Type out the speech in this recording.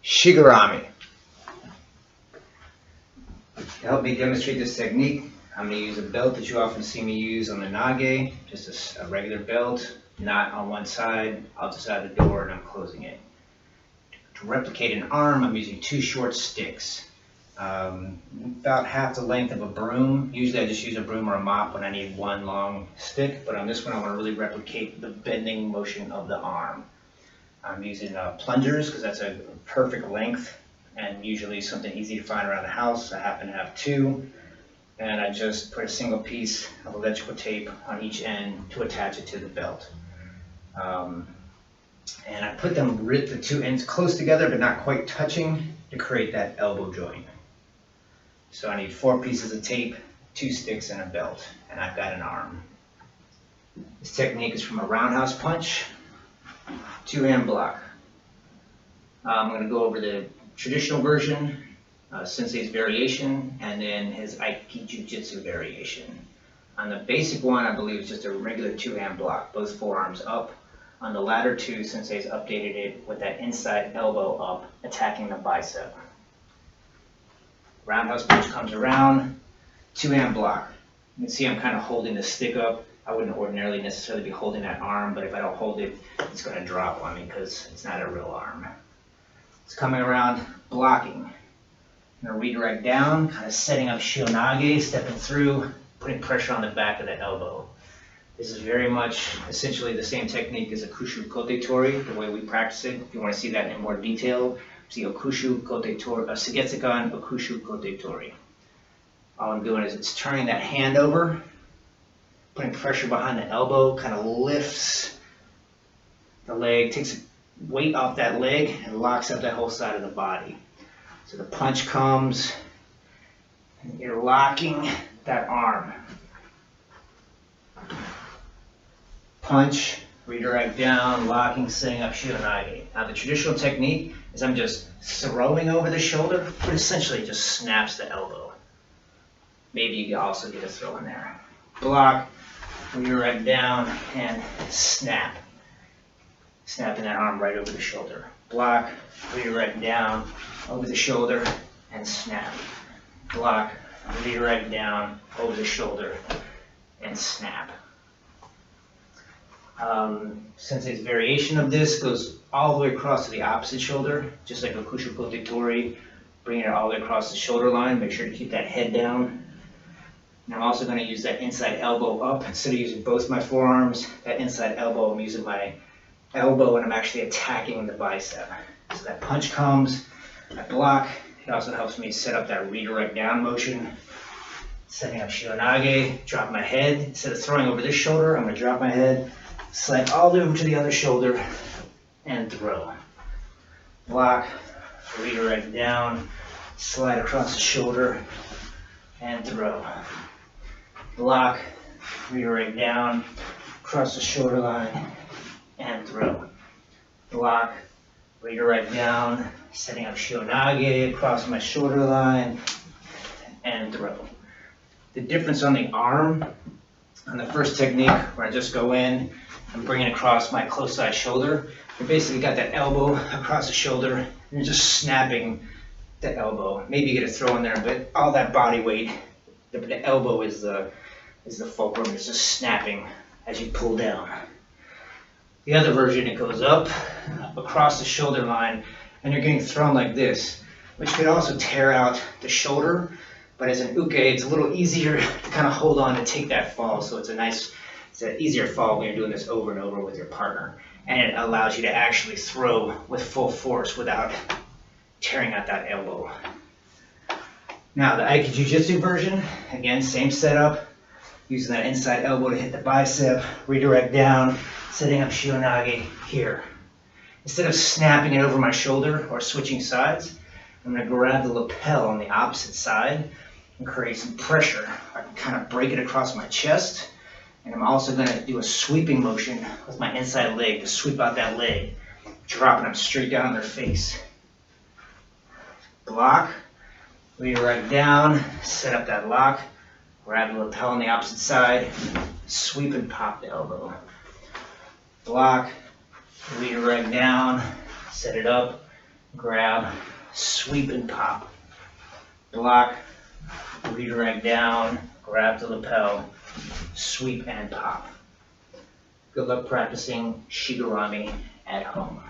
Shigarami. To help me demonstrate this technique, I'm going to use a belt that you often see me use on the nage, just a regular belt, not on one side, outside the door, and I'm closing it. To replicate an arm, I'm using two short sticks, about half the length of a broom. Usually I just use a broom or a mop when I need one long stick, but on this one I want to really replicate the bending motion of the arm. I'm using plungers because that's a perfect length and usually something easy to find around the house. I happen to have two, and I just put a single piece of electrical tape on each end to attach it to the belt. And I put them the two ends close together but not quite touching to create that elbow joint. So I need 4 pieces of tape, 2 sticks, and a belt, and I've got an arm. This technique is from a roundhouse punch, 2-hand block. I'm going to go over the traditional version, Sensei's variation, and then his Aiki Jiu-Jitsu variation. On the basic one, I believe it's just a regular 2-hand block, both forearms up. On the latter two, Sensei's updated it with that inside elbow up, attacking the bicep. Roundhouse punch comes around, 2-hand block. You can see I'm kind of holding the stick up. I wouldn't ordinarily necessarily be holding that arm, but if I don't hold it, it's going to drop on me because it's not a real arm. It's coming around, blocking. I'm going to redirect down, kind of setting up shio-nage, stepping through, putting pressure on the back of the elbow. This is very much essentially the same technique as Akushu Kote Tori, the way we practice it. If you want to see that in more detail, see Akushu Kote Tori, Suigetsukan Akushu Kote Tori. All I'm doing is it's turning that hand over, putting pressure behind the elbow, kind of lifts the leg, takes weight off that leg, and locks up that whole side of the body. So the punch comes, and you're locking that arm. Punch, redirect down, locking, setting up shio-nage. Now the traditional technique is I'm just throwing over the shoulder, but essentially just snaps the elbow. Maybe you can also get a throw in there. Block, redirect down, and snap. Snapping that arm right over the shoulder. Block, redirect down, over the shoulder, and snap. Block, redirect down, over the shoulder, and snap. Sensei's variation of this goes all the way across to the opposite shoulder, just like Akushu Kote Tori, bringing it all the way across the shoulder line. Make sure to keep that head down. And I'm also going to use that inside elbow up. Instead of using both my forearms, that inside elbow, I'm using my elbow and I'm actually attacking the bicep. So that punch comes, I block. It also helps me set up that redirect down motion. Setting up shio-nage, drop my head. Instead of throwing over this shoulder, I'm going to drop my head, slide all the way over to the other shoulder, and throw. Block, redirect down, slide across the shoulder, and throw. Block, redirect down, across the shoulder line, and throw. Block, redirect down, setting up shio-nage, across my shoulder line, and throw. The difference on the arm, on the first technique where I just go in and bring it across my close side shoulder, you basically got that elbow across the shoulder and you're just snapping the elbow. Maybe you get a throw in there, but all that body weight, the elbow is the fulcrum. It's just snapping as you pull down. The other version, it goes up across the shoulder line and you're getting thrown like this, which could also tear out the shoulder. But as an uke, it's a little easier to kind of hold on and take that fall. So it's an easier fall when you're doing this over and over with your partner. And it allows you to actually throw with full force without tearing out that elbow. Now the Aiki Jiu-Jitsu version, again, same setup. Using that inside elbow to hit the bicep, redirect down, setting up shio-nage here. Instead of snapping it over my shoulder or switching sides, I'm going to grab the lapel on the opposite side and create some pressure. I can kind of break it across my chest, and I'm also going to do a sweeping motion with my inside leg to sweep out that leg, dropping them straight down on their face. Block, redirect down, set up that lock, grab the lapel on the opposite side, sweep and pop the elbow. Block, redirect down, set it up, grab, sweep and pop. Block, redirect down, grab the lapel, sweep and pop. Good luck practicing Shigarami at home.